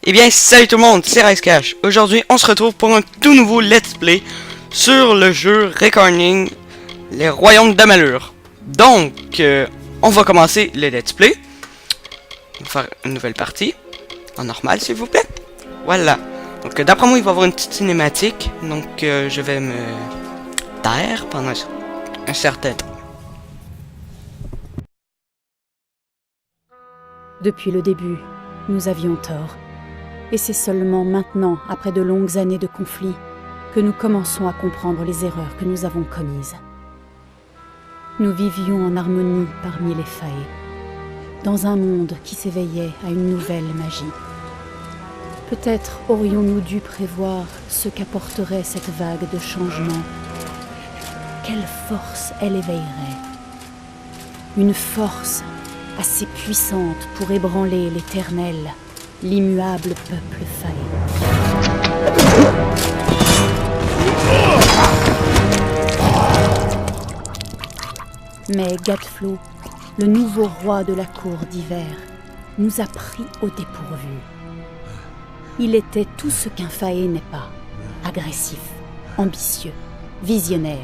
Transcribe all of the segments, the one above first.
Eh bien, salut tout le monde, c'est RiceCash. Aujourd'hui, on se retrouve pour un tout nouveau Let's Play sur le jeu Recarning, les Royaumes d'Amalur. Donc, on va commencer le Let's Play. On va faire une nouvelle partie. En normal, s'il vous plaît. Voilà. Donc, d'après moi, il va y avoir une petite cinématique. Donc, je vais me taire pendant un certain temps. Depuis le début, nous avions tort. Et c'est seulement maintenant, après de longues années de conflit, que nous commençons à comprendre les erreurs que nous avons commises. Nous vivions en harmonie parmi les failles, dans un monde qui s'éveillait à une nouvelle magie. Peut-être aurions-nous dû prévoir ce qu'apporterait cette vague de changement. Quelle force elle éveillerait? Une force assez puissante pour ébranler l'éternel, l'immuable peuple failli. Mais Gadflo, le nouveau roi de la cour d'hiver, nous a pris au dépourvu. Il était tout ce qu'un faé n'est pas, agressif, ambitieux, visionnaire.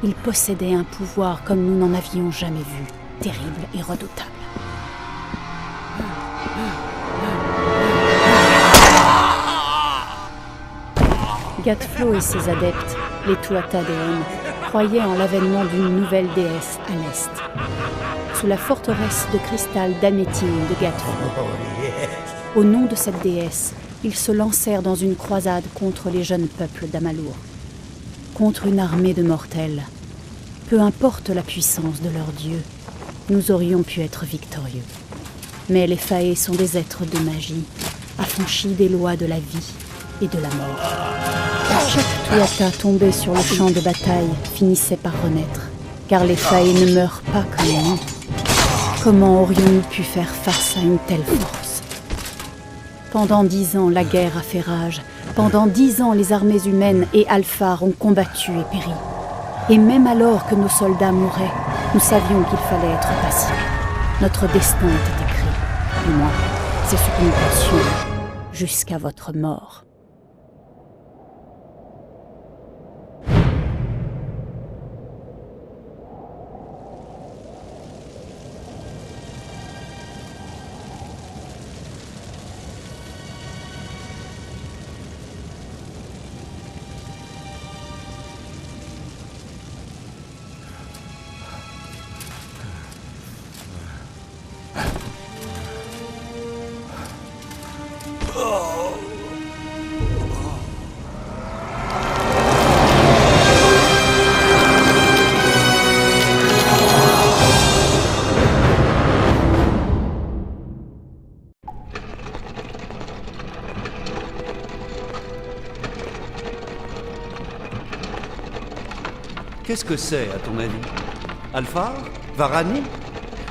Il possédait un pouvoir comme nous n'en avions jamais vu, terrible et redoutable. Gadflo et ses adeptes, les Tuatha-Déum, croyaient en l'avènement d'une nouvelle déesse à l'est. Sous la forteresse de cristal d'Amétine de Gadflo. Au nom de cette déesse, ils se lancèrent dans une croisade contre les jeunes peuples d'Amalur. Contre une armée de mortels. Peu importe la puissance de leur dieu, nous aurions pu être victorieux. Mais les faés sont des êtres de magie, affranchis des lois de la vie et de la mort. Chaque Tuatha tombé sur le champ de bataille finissait par renaître, car les faés ne meurent pas comme nous. Comment aurions-nous pu faire face à une telle force? Pendant 10 ans, la guerre a fait rage. Pendant 10 ans, les armées humaines et Alphar ont combattu et péri. Et même alors que nos soldats mouraient, nous savions qu'il fallait être patient. Notre destin était écrit. Du moins, c'est ce que nous pensions, jusqu'à votre mort. Qu'est-ce que c'est, à ton avis? Alphar? Varani?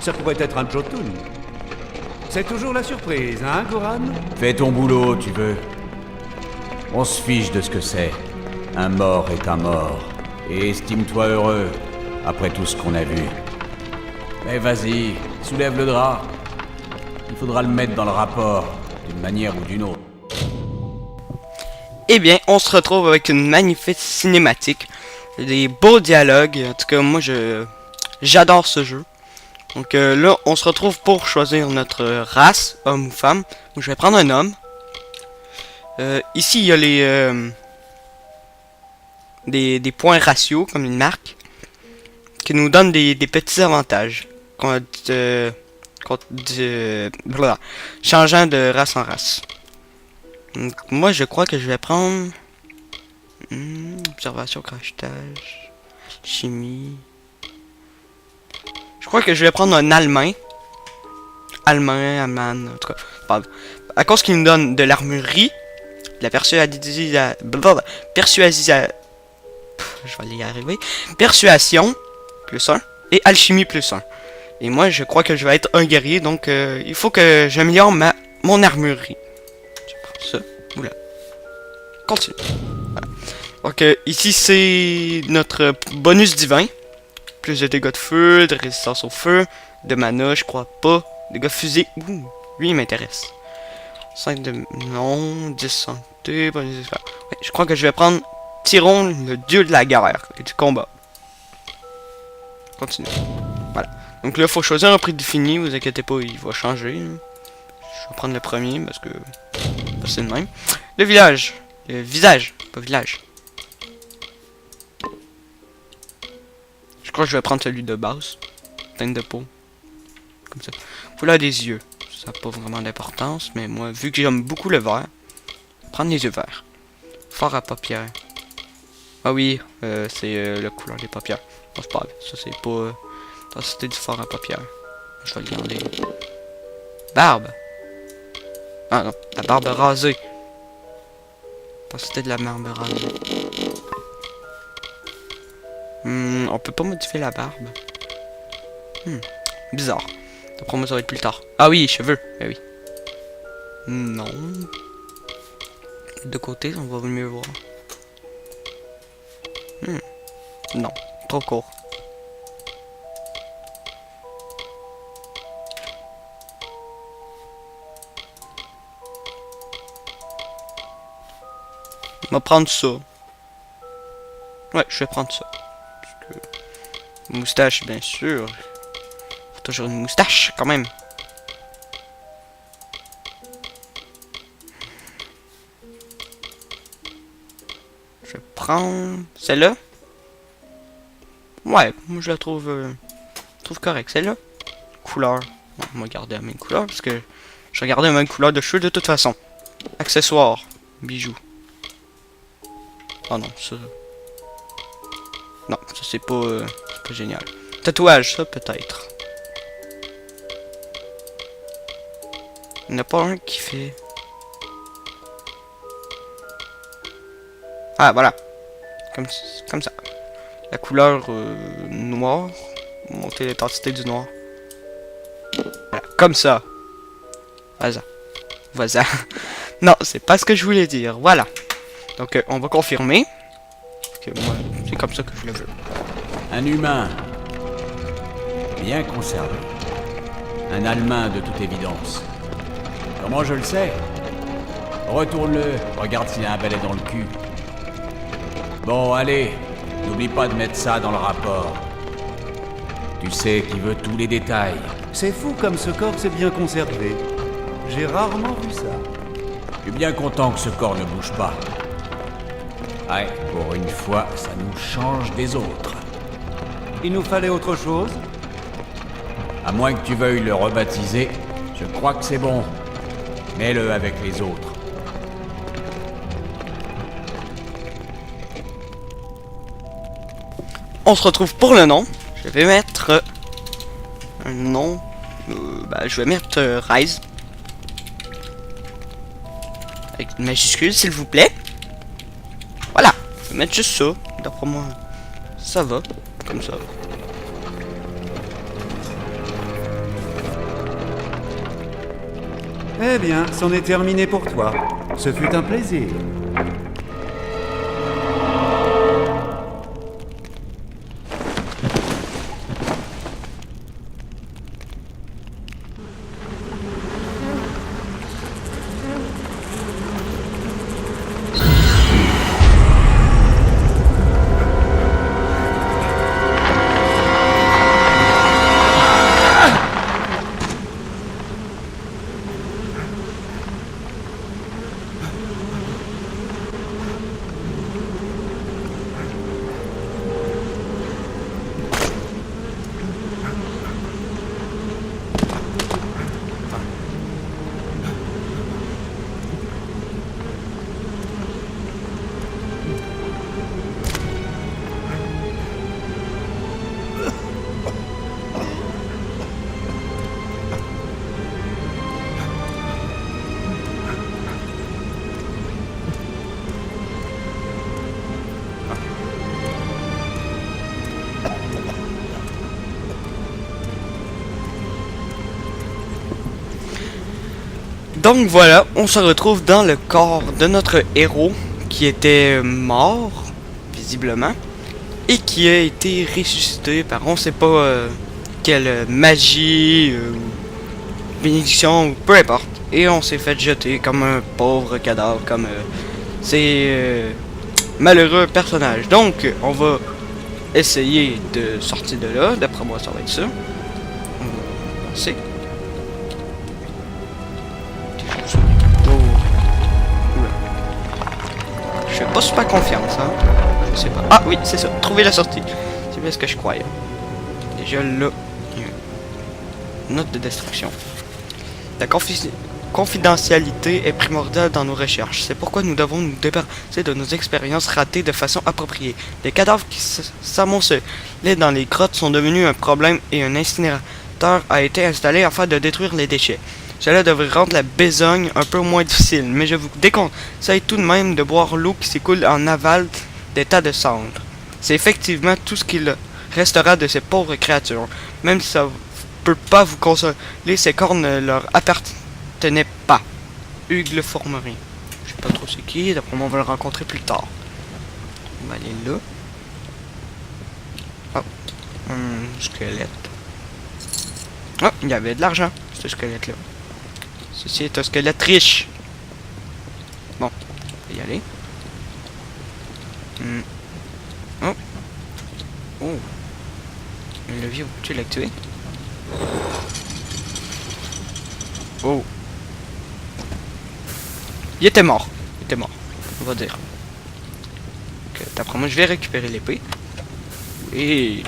Ça pourrait être un Jotun. C'est toujours la surprise, hein, Goran? Fais ton boulot, tu veux. On se fiche de ce que c'est. Un mort est un mort. Et estime-toi heureux, après tout ce qu'on a vu. Mais vas-y, soulève le drap. Il faudra le mettre dans le rapport, d'une manière ou d'une autre. Eh bien, on se retrouve avec une magnifique cinématique. Des beaux dialogues. En tout cas, moi, j'adore ce jeu. Donc là, on se retrouve pour choisir notre race, homme ou femme. Donc, je vais prendre un homme. Ici, il y a des points ratios, comme une marque, qui nous donnent des petits avantages. Changeant de race en race. Donc, moi, je crois que je vais prendre... observation, crachetage, chimie. Je crois que je vais prendre un allemand. Allemand, en tout cas. Pardon. À cause qu'il nous donne de l'armurerie, de la je vais y arriver. Persuasion, plus 1. Et alchimie, plus 1. Et moi, je crois que je vais être un guerrier, donc il faut que j'améliore mon armurerie. Je prends ça. Oula. Continue. Voilà. Donc ici c'est notre bonus divin. Plus de dégâts de feu, de résistance au feu, de mana, je crois pas. Dégâts fusées, ouh, lui il m'intéresse. 5 de... Non, 10 santé, pas des espoirs. Ouais, je crois que je vais prendre Tyron, le dieu de la guerre et du combat. Continue. Voilà. Donc là, il faut choisir un prix défini, vous inquiétez pas, il va changer. Je vais prendre le premier parce que c'est le même. Le village. Le visage, pas village. Je crois que je vais prendre celui de base. Teinte de peau. Comme ça. Couleur des yeux. Ça n'a pas vraiment d'importance, mais moi, vu que j'aime beaucoup le vert, prendre les yeux verts. Fort à paupières. Ah oui, c'est la couleur des paupières. Non, c'est pas grave. Ça, c'est pas... ça, c'était du fort à paupières. Je vais le garder. Barbe. Ah non, la barbe rasée. Parce que c'était de la barbe rasée. On peut pas modifier la barbe. Bizarre. D'après moi, ça va être plus tard. Ah oui, cheveux. Eh oui. Non. De côté, on va mieux voir. Non, trop court. On va prendre ça. Ouais, je vais prendre ça. Parce que... moustache, bien sûr. Faut toujours une moustache, quand même. Je vais prendre celle-là. Ouais, moi je la trouve correcte. Celle-là. Couleur. Bon, on va garder la même couleur parce que je vais garder la même couleur de cheveux de toute façon. Accessoires. Bijoux. Oh non, ça... non, ça c'est pas génial. Tatouage, ça peut-être. Il n'y en a pas un qui fait... ah, voilà. Comme ça. La couleur noire. Monter l'intensité du noir. Voilà, comme ça. Voilà. Non, c'est pas ce que je voulais dire. Voilà. Donc, on va confirmer. Que moi, c'est comme ça que je le veux. Un humain. Bien conservé. Un Allemand de toute évidence. Comment je le sais? Retourne-le, regarde s'il a un balai dans le cul. Bon, allez, n'oublie pas de mettre ça dans le rapport. Tu sais qui veut tous les détails. C'est fou comme ce corps s'est bien conservé. J'ai rarement vu ça. Je suis bien content que ce corps ne bouge pas. Ouais, pour une fois, ça nous change des autres. Il nous fallait autre chose? À moins que tu veuilles le rebaptiser, je crois que c'est bon. Mets-le avec les autres. On se retrouve pour le nom. Je vais mettre un nom. Je vais mettre Rise. Avec une majuscule, s'il vous plaît. Voilà. Je vais mettre juste ça. D'après moi, ça va. Comme ça. Eh bien, c'en est terminé pour toi. Ce fut un plaisir. Donc voilà, on se retrouve dans le corps de notre héros qui était mort, visiblement, et qui a été ressuscité par on sait pas quelle magie, bénédiction, ou peu importe. et on s'est fait jeter comme un pauvre cadavre, comme ces malheureux personnages. Donc, on va essayer de sortir de là. D'après moi, ça va être ça. On va passer. Je fais pas super confiance, hein. Je sais pas. Ah oui, c'est ça. Trouver la sortie. C'est bien ce que je croyais. Déjà là, il y a une note de destruction. La confidentialité est primordiale dans nos recherches. C'est pourquoi nous devons nous débarrasser de nos expériences ratées de façon appropriée. Les cadavres qui s'amoncelaient dans les grottes sont devenus un problème et un incinérateur a été installé afin de détruire les déchets. Cela devrait rendre la besogne un peu moins difficile, mais je vous déconseille tout de même de boire l'eau qui s'écoule en aval des tas de cendres. C'est effectivement tout ce qu'il restera de ces pauvres créatures. Même si ça ne peut pas vous consoler, ces cornes ne leur appartenaient pas. Hugues le Formerie. Je sais pas trop c'est qui, d'après moi on va le rencontrer plus tard. On va aller là. Oh, un squelette. Oh, il y avait de l'argent, ce squelette là. Ceci est un squelette riche. Bon, on va y aller. Oh. Oh. Le levier, tu l'as activé. Oh. Il était mort. Il était mort. On va dire. Okay, d'après moi, je vais récupérer l'épée. Et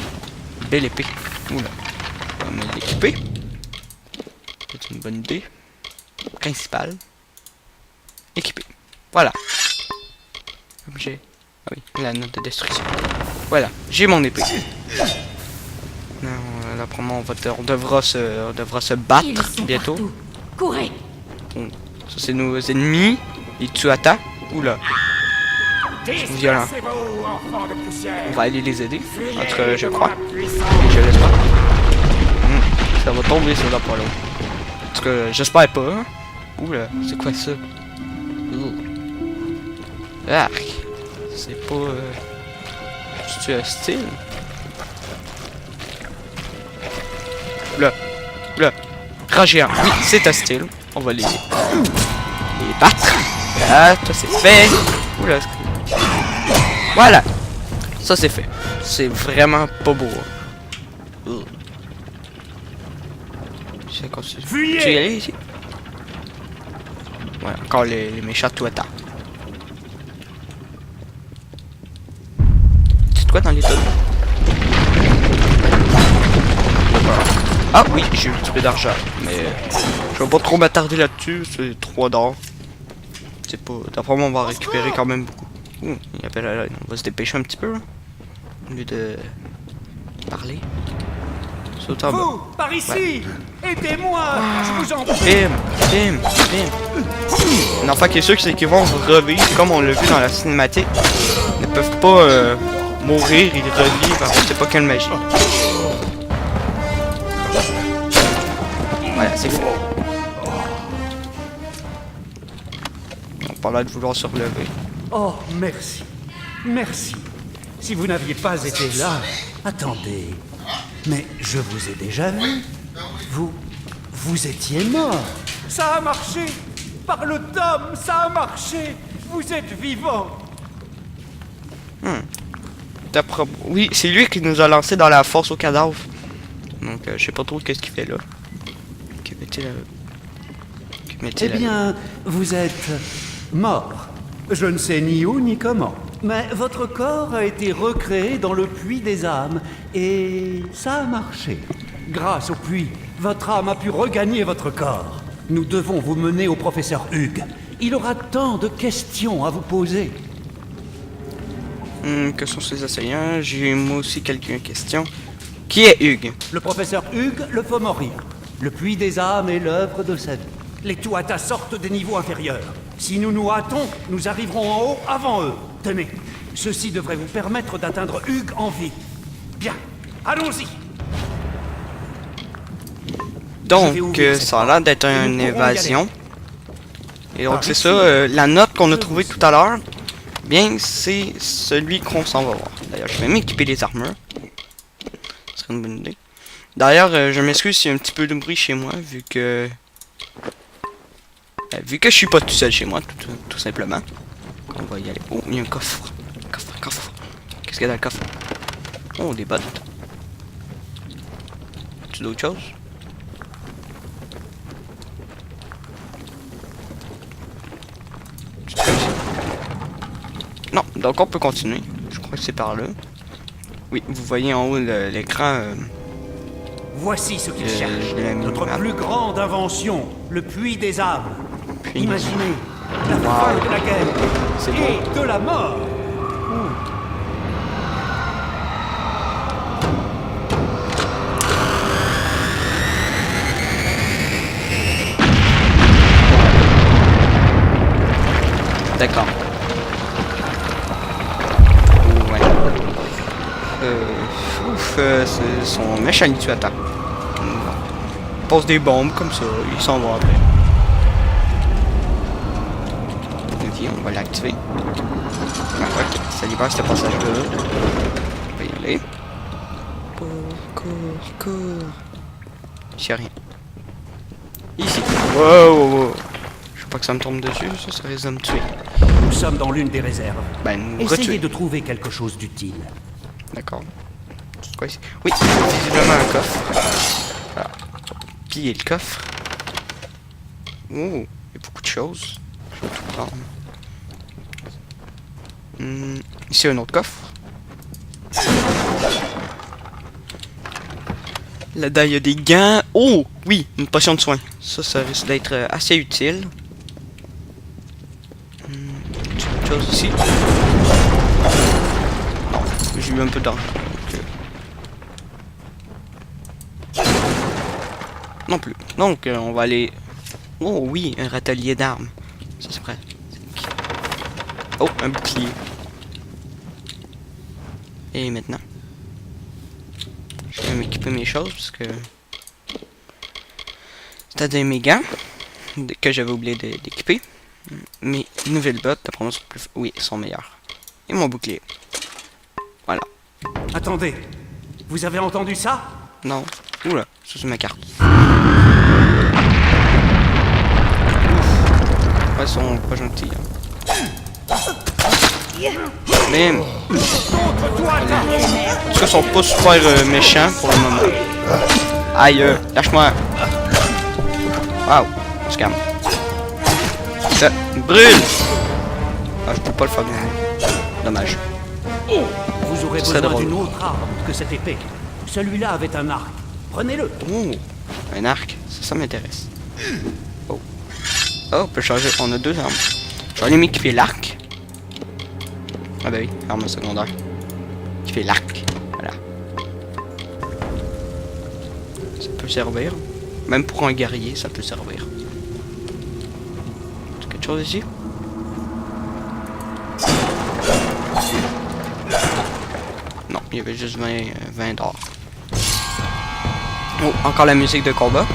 belle épée. Oula. On va me l'équiper. C'est une bonne idée. Principale. Équipé. Voilà. Objet. Ah oui, la note de destruction. Voilà, j'ai mon épée. Non, là pour moi on devra se battre bientôt. Partout. Courez! Ça c'est nos ennemis. Les Tuata. Oula. Violent. On va aller les aider. Entre je crois. Et je l'espère. Ça va tomber sur la pas l'eau. En tout cas, j'espère pas. Hein? Oula, c'est quoi ça? Ah, c'est pas... c'est hostile? Là, là, Ragéant, oui, c'est hostile. On va les battre. Ah, ça c'est fait. Oula, voilà, ça c'est fait. C'est vraiment pas beau. Je sais qu'on se... Tu y aller ici? Ouais, encore les méchants Tuata. C'est quoi dans les tonnes? Ah oui, j'ai eu un petit peu d'argent, mais je vais pas trop m'attarder là-dessus, c'est 3 d'or. C'est pas... D'après moi on va récupérer quand même beaucoup. Ouh, il appelle à l'aide, on va se dépêcher un petit peu là. Au lieu de parler. Saute en bas. Vous, par ici! Aidez-moi! Je vous en prie! Bim, bim, bim. Un enfant qui est sûr c'est qu'ils vont revivre, comme on l'a vu dans la cinématique. Ils ne peuvent pas mourir, ils revivent, alors c'est pas quelle magie. Voilà, c'est fou. On parlait de vouloir se relever. Oh, merci. Merci. Si vous n'aviez pas été là... Attendez. Mais je vous ai déjà vu. Vous étiez mort. Ça a marché. Par le tome, ça a marché. Vous êtes vivant. Oui, c'est lui qui nous a lancé dans la fosse au cadavre. Donc, je sais pas trop qu'est-ce qu'il fait là. Eh bien, vous êtes mort. Je ne sais ni où ni comment. Mais votre corps a été recréé dans le puits des âmes. Et ça a marché. Grâce au puits, votre âme a pu regagner votre corps. Nous devons vous mener au professeur Hugues. Il aura tant de questions à vous poser. Que sont ces assaillants? J'ai moi aussi quelques questions. Qui est Hugues? Le professeur Hugues le Fomorien. Le puits des âmes est l'œuvre de sa vie. Les Tuata sortent des niveaux inférieurs. Si nous nous hâtons, nous arriverons en haut avant eux. Tenez, ceci devrait vous permettre d'atteindre Hugues en vie. Bien, allons-y. Donc, ça a l'air d'être une évasion. Et donc, c'est ça, la note qu'on a trouvée tout à l'heure, bien, c'est celui qu'on s'en va voir. D'ailleurs, je vais m'équiper les armures. Ce serait une bonne idée. D'ailleurs, je m'excuse s'il y a un petit peu de bruit chez moi, vu que... Vu que je suis pas tout seul chez moi, tout simplement, on va y aller. Oh, il y a un coffre. Un coffre. Qu'est-ce qu'il y a dans le coffre? Oh, des bottes. Tu d'autres choses? Non, donc on peut continuer. Je crois que c'est par là. Oui, vous voyez en haut l'écran. Voici ce qu'il cherche. je l'ai mis Notre là. plus grande invention, le puits des âmes. Puits des Imaginez la Wow. fin de la guerre C'est et de la mort. D'accord. Ouais. C'est son méchant utilisateur. Il pose des bombes comme ça, il s'en va après. Ok, on va l'activer. Ah, ok, ça libère ce passage-là. On va y aller. Cours. Ici, rien. Ici. Wow. Je veux pas que ça me tombe dessus, ça risque de me tuer. Nous sommes dans l'une des réserves. Ben, nous Essayez retuer. de trouver quelque chose d'utile. D'accord. C'est quoi ici? Oui, visiblement un coffre. Voilà. Puis il y a le coffre. Oh, il y a beaucoup de choses. Je vais tout prendre. Ici un autre coffre. Là-dedans il y a des gants. Oh, oui, une potion de soin. Ça risque d'être assez utile. Autre chose ici. Non, j'ai eu un peu d'argent. Non plus. Donc, on va aller... Oh oui, un râtelier d'armes. Ça c'est vrai. Oh, un bouclier. Et maintenant? Je vais m'équiper mes choses parce que... C'est-à-dire mes gants que j'avais oublié d'équiper. Mes nouvelles bottes, d'après moi, sont plus... Oui, sont meilleures. Et mon bouclier. Voilà. Attendez, vous avez entendu ça? Non. Oula, ça c'est ma carte. Ouais, ils sont pas gentils. Même. Parce qu'ils sont pas super méchants pour le moment. Aïe, lâche-moi. Waouh, on se calme. Ça brûle. Ah, je peux pas le faire. Dommage. Vous aurez Ce serait besoin drôle. d'une autre arme que cette épée. Celui-là avait un arc. Prenez-le. Oh, un arc, ça m'intéresse. Oh. Oh, on peut changer, on a deux armes. Je vais aller m'équiper l'arc. Ah bah oui, arme secondaire. Qui fait l'arc. Voilà. Ça peut servir. Même pour un guerrier, ça peut servir. Est-ce quelque chose ici? Non, il y avait juste 20 d'or. Oh, encore la musique de combat.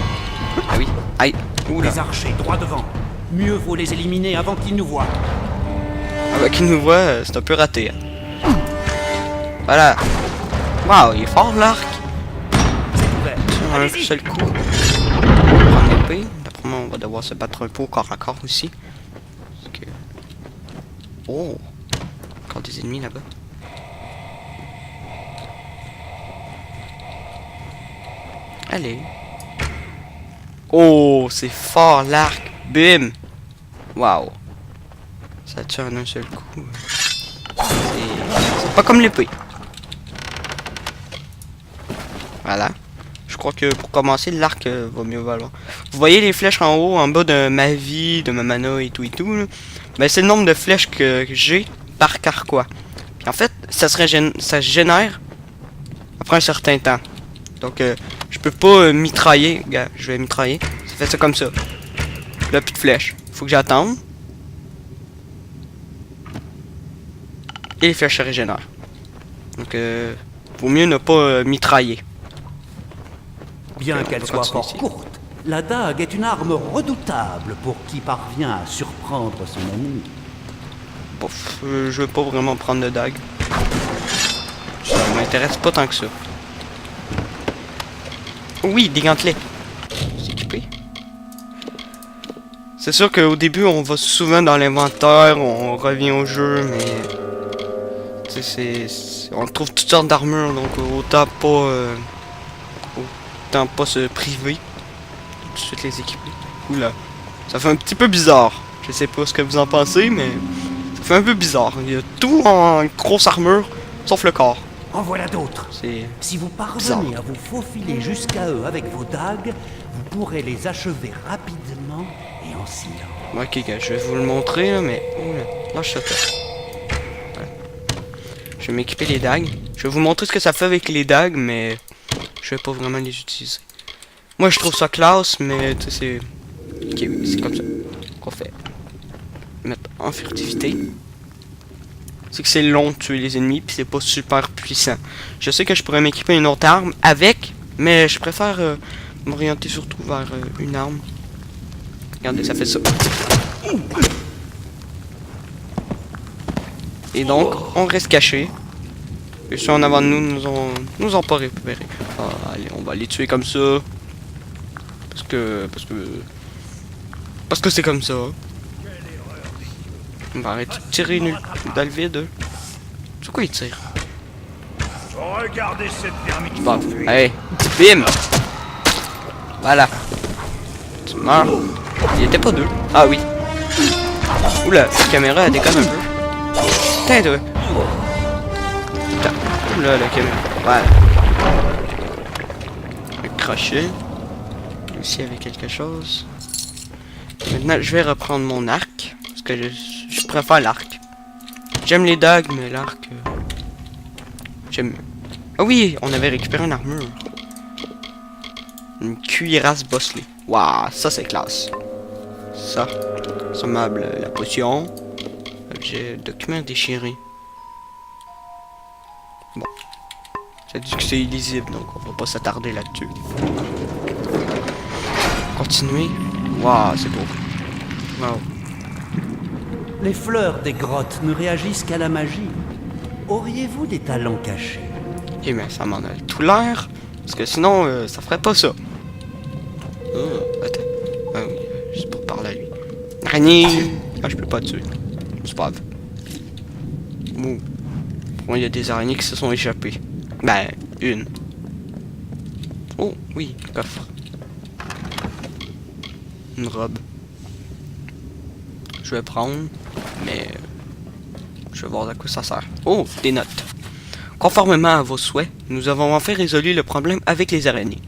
Ah oui. Aïe. Oula. Les archers droit devant. Mieux vaut les éliminer avant qu'ils nous voient. Ah bah, qui nous voit, c'est un peu raté. Hein. Voilà. Waouh, il est fort l'arc. C'est ouvert. Sur un Allez-y. seul coup. On prend l'épée. D'après moi, on va devoir se battre un peu au corps à corps aussi. Parce que... Oh. Encore des ennemis là-bas. Allez. Oh, c'est fort l'arc. Bim. Waouh. Ça tue en un seul coup. C'est pas comme l'épée. Voilà. Je crois que pour commencer, l'arc va mieux valoir. Vous voyez les flèches en haut, en bas de ma vie, de ma mana et tout là. Ben, c'est le nombre de flèches que j'ai par carquois. Puis en fait, ça se génère après un certain temps. Donc, je peux pas mitrailler. Regarde, je vais mitrailler. Ça fait ça comme ça. Là, plus de flèches. Faut que j'attende. Et les flèches se régénèrent. Donc, vaut mieux ne pas mitrailler. Bien on qu'elle va soit continuer fort ici. courte, la dague est une arme redoutable pour qui parvient à surprendre son ennemi. Pouf, je veux pas vraiment prendre de dague. Ça m'intéresse pas tant que ça. Oui, des gantelets. C'est équipé. C'est sûr qu'au début, on va souvent dans l'inventaire, on revient au jeu, mais... Tu sais, on trouve toutes sortes d'armures, donc autant pas se priver. Tout de suite les équiper. Oula. Ça fait un petit peu bizarre. Je sais pas ce que vous en pensez, mais... Ça fait un peu bizarre. Il y a tout en grosse armure, sauf le corps. En voilà d'autres. C'est... Si vous parvenez bizarre. à vous faufiler jusqu'à eux avec vos dagues, vous pourrez les achever rapidement et en silence. Ok, gars, je vais vous le montrer, là, mais... Oula, lâche ça. Voilà. Je vais m'équiper les dagues. Je vais vous montrer ce que ça fait avec les dagues, mais... Je vais pas vraiment les utiliser. Moi, je trouve ça classe, mais... Tu sais, c'est... Ok, oui, c'est comme ça qu'on fait. Mettre en furtivité. C'est que c'est long de tuer les ennemis, puis c'est pas super puissant. Je sais que je pourrais m'équiper une autre arme avec, mais je préfère m'orienter surtout vers une arme. Regardez, ça fait ça. Et donc, on reste caché. Et ceux en avant de nous nous ont pas récupéré. Ah, allez, on va les tuer comme ça. Parce que c'est comme ça. On va arrêter de tirer dans le vide. C'est quoi il tire? Regardez cette vermine. Bon, allez, bim! Voilà. Tu meurs. Il était pas deux. Ah oui. Oula, la caméra elle déconne un peu. Putain, toi. Putain. Oula, la caméra. Voilà. Le crochet. Ici avec quelque chose. Maintenant, je vais reprendre mon arc. Parce que je préfère l'arc. J'aime les dagues, mais l'arc... j'aime mieux. Ah oui, on avait récupéré une armure. Une cuirasse bosselée. Waouh, ça c'est classe. Ça. Sommable, la potion. Objet, document déchiré. Bon. Ça dit que c'est illisible, donc on va pas s'attarder là-dessus. Continuer. Waouh, c'est beau. Waouh. Les fleurs des grottes ne réagissent qu'à la magie. Auriez-vous des talents cachés? Ok, mais ça m'en a tout l'air. Parce que sinon, ça ferait pas ça. Oh, attends. Ah oui, juste pour parler à lui. Araignée! Ah, je peux pas tuer. C'est pas grave. Ouh. Bon, il y a des araignées qui se sont échappées. Ben, une. Oh, oui, coffre. Une robe. Je vais prendre, mais je vais voir à quoi ça sert. Oh, des notes. Conformément à vos souhaits, nous avons enfin résolu le problème avec les araignées.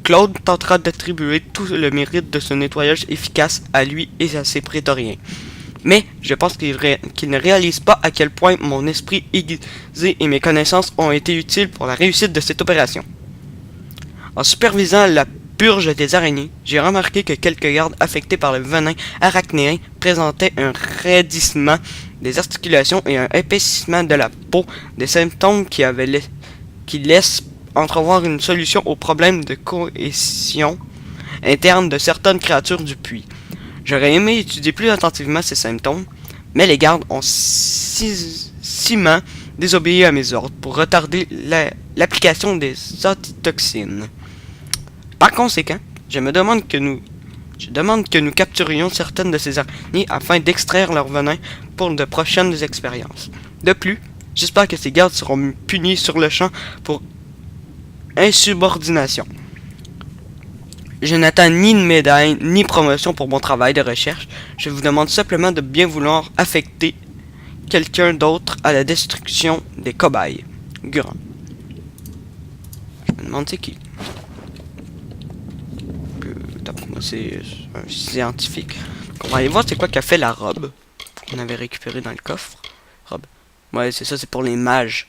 Claude tentera d'attribuer tout le mérite de ce nettoyage efficace à lui et à ses prétoriens. Mais je pense qu'il ne réalise pas à quel point mon esprit aiguisé et mes connaissances ont été utiles pour la réussite de cette opération. En supervisant la purge des araignées, j'ai remarqué que quelques gardes affectés par le venin arachnéen présentaient un raidissement des articulations et un épaississement de la peau, des symptômes qui laissent entrevoir une solution au problème de cohésion interne de certaines créatures du puits. J'aurais aimé étudier plus attentivement ces symptômes, mais les gardes ont ciment désobéi à mes ordres pour retarder l'application des antitoxines. Par conséquent, je demande que nous capturions certaines de ces araignées afin d'extraire leur venin pour de prochaines expériences. De plus, j'espère que ces gardes seront punis sur le champ pour insubordination. Je n'attends ni une médaille, ni promotion pour mon travail de recherche. Je vous demande simplement de bien vouloir affecter quelqu'un d'autre à la destruction des cobayes. Grand. Je me demande c'est qui. D'après moi, c'est un scientifique. On va aller voir c'est quoi qu'a fait la robe qu'on avait récupérée dans le coffre. Robe. Ouais, c'est ça, c'est pour les mages.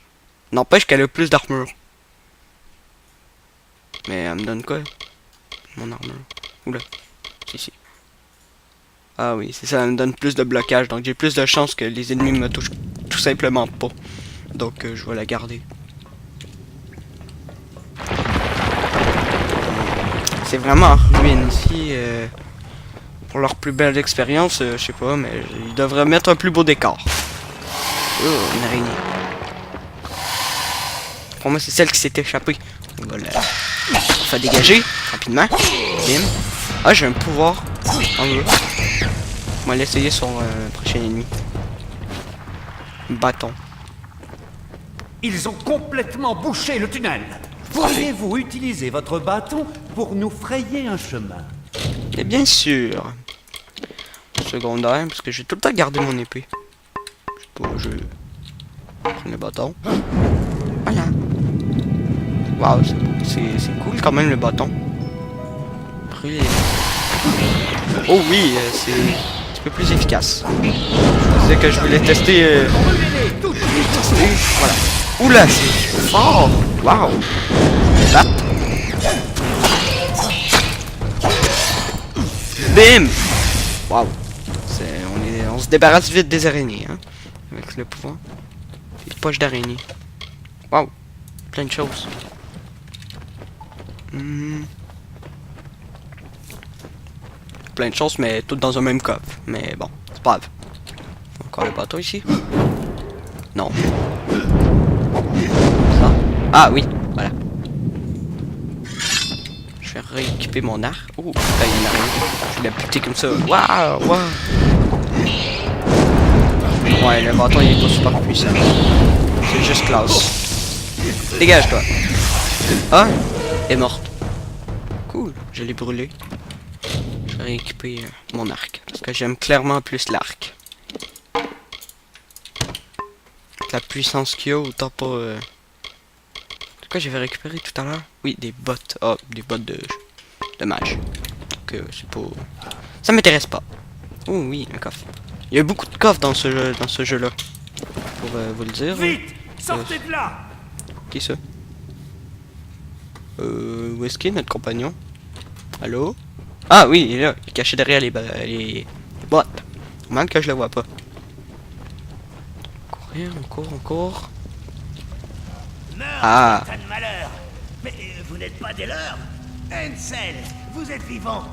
N'empêche qu'elle a plus d'armure. Mais elle me donne quoi? Mon armure. Oula. C'est ici. Ah oui, c'est ça, elle me donne plus de blocage. Donc j'ai plus de chances que les ennemis me touchent tout simplement pas. Donc je vais la garder. C'est vraiment ruine ici. Pour leur plus belle expérience, je sais pas, mais ils devraient mettre un plus beau décor. Oh, une araignée. Pour moi, c'est celle qui s'est échappée. On va la faire dégager rapidement. Bim. Ah, j'ai un pouvoir en haut. On va l'essayer sur le prochain ennemi. Bâton. Ils ont complètement bouché le tunnel. Pourriez-vous utiliser votre bâton pour nous frayer un chemin? Et bien sûr. Secondaire, parce que j'ai tout le temps gardé mon épée. Je sais pas, je prends le bâton. Voilà. Waouh, c'est cool quand même le bâton. Brûler. Oh oui, c'est un petit peu plus efficace. Je disais que je voulais tester. Voilà. Oula, c'est fort. Waouh. Là. Bim. Waouh. On se débarrasse vite des araignées, hein, avec le pouvoir. Des poches d'araignées. Waouh. Plein de choses. Plein de choses, mais toutes dans un même coffre. Mais bon, c'est pas grave. Encore le bateau ici. Non. Ça. Ah oui, voilà. Je vais rééquiper mon arc. Oh, là, il y a une araignée. Je vais la buter comme ça. Waouh, waouh. Ouais, le bâton il est pas super puissant. C'est juste classe. Dégage toi. Ah, elle est morte. Cool, je l'ai brûlé. Je vais rééquiper mon arc. Parce que j'aime clairement plus l'arc. La puissance qu'il y a, autant pas... C'est quoi j'avais récupéré tout à l'heure? Oui, des bottes. Ah, des bottes de mage. Donc c'est pas... Ça m'intéresse pas. Oh oui, un coffre. Il y a beaucoup de coffres dans ce jeu-là. Pour vous le dire. Vite, sortez de là! Qui ça? Où est-ce qu'il est notre compagnon? Allô? Ah oui, il est là. Il est caché derrière les bottes. Mal que je le vois pas. Courir, on court. Ah! Tas de malheur. Mais vous n'êtes pas des leurs. Ansel, vous êtes vivant.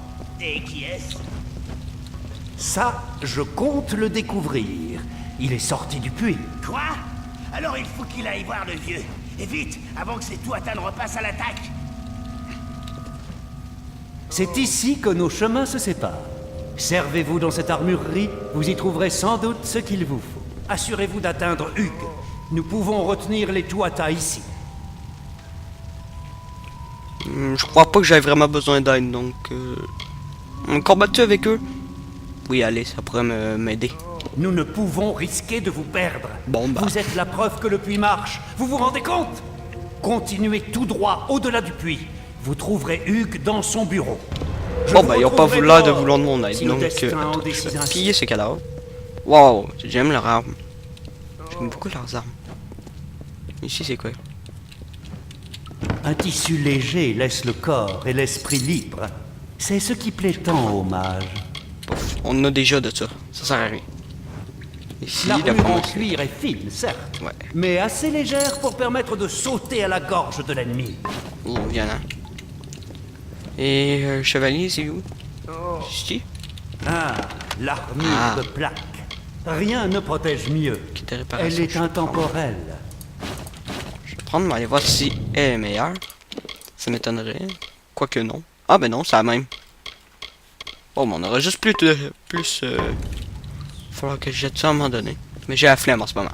Et qui est-ce? Ça, je compte le découvrir. Il est sorti du puits. Quoi? Alors il faut qu'il aille voir le vieux. Et vite, avant que ces Tuatha ne repassent à l'attaque. C'est ici que nos chemins se séparent. Servez-vous dans cette armurerie, vous y trouverez sans doute ce qu'il vous faut. Assurez-vous d'atteindre Hugues. Nous pouvons retenir les Tuatha ici. Je crois pas que j'avais vraiment besoin d'aide, donc... On combat-tu avec eux? Oui, allez, ça pourrait m'aider. Nous ne pouvons risquer de vous perdre. Bon, bah... Vous êtes la preuve que le puits marche. Vous vous rendez compte? Continuez tout droit au-delà du puits. Vous trouverez Hugues dans son bureau. Bon, bah, ils ont pas voulu de vouloir de mon aide, donc... Attends, je vais piller ces cadavres. Wow, j'aime leur arme. J'aime beaucoup leurs armes. Ici, c'est quoi? Un tissu léger laisse le corps et l'esprit libre. C'est ce qui plaît tant aux mages. Ouf, on a déjà de ça. Ça sert à rien. Ici, L'armure en cuir est fine, certes, ouais, mais assez légère pour permettre de sauter à la gorge de l'ennemi. Oh, violent. Et chevalier, c'est où? Ici? Ah, l'armure de plaque. Rien ne protège mieux. Elle est intemporelle. Je vais prendre, mais aller voir si elle est meilleure. Ça m'étonnerait. Quoique non. Ah ben non, c'est la même. Bon, mais on aura juste plus... Faudra que je jette ça à un moment donné. Mais j'ai la flemme en ce moment.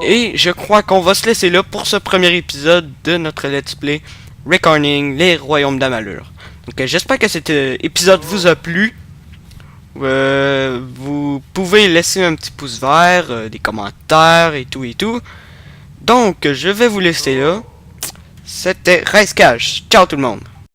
Et je crois qu'on va se laisser là pour ce premier épisode de notre Let's Play Recorning les Royaumes d'Amalur. Donc j'espère que cet épisode vous a plu. Vous pouvez laisser un petit pouce vert, des commentaires et tout et tout. Donc je vais vous laisser là. C'était Rice Cash. Ciao tout le monde.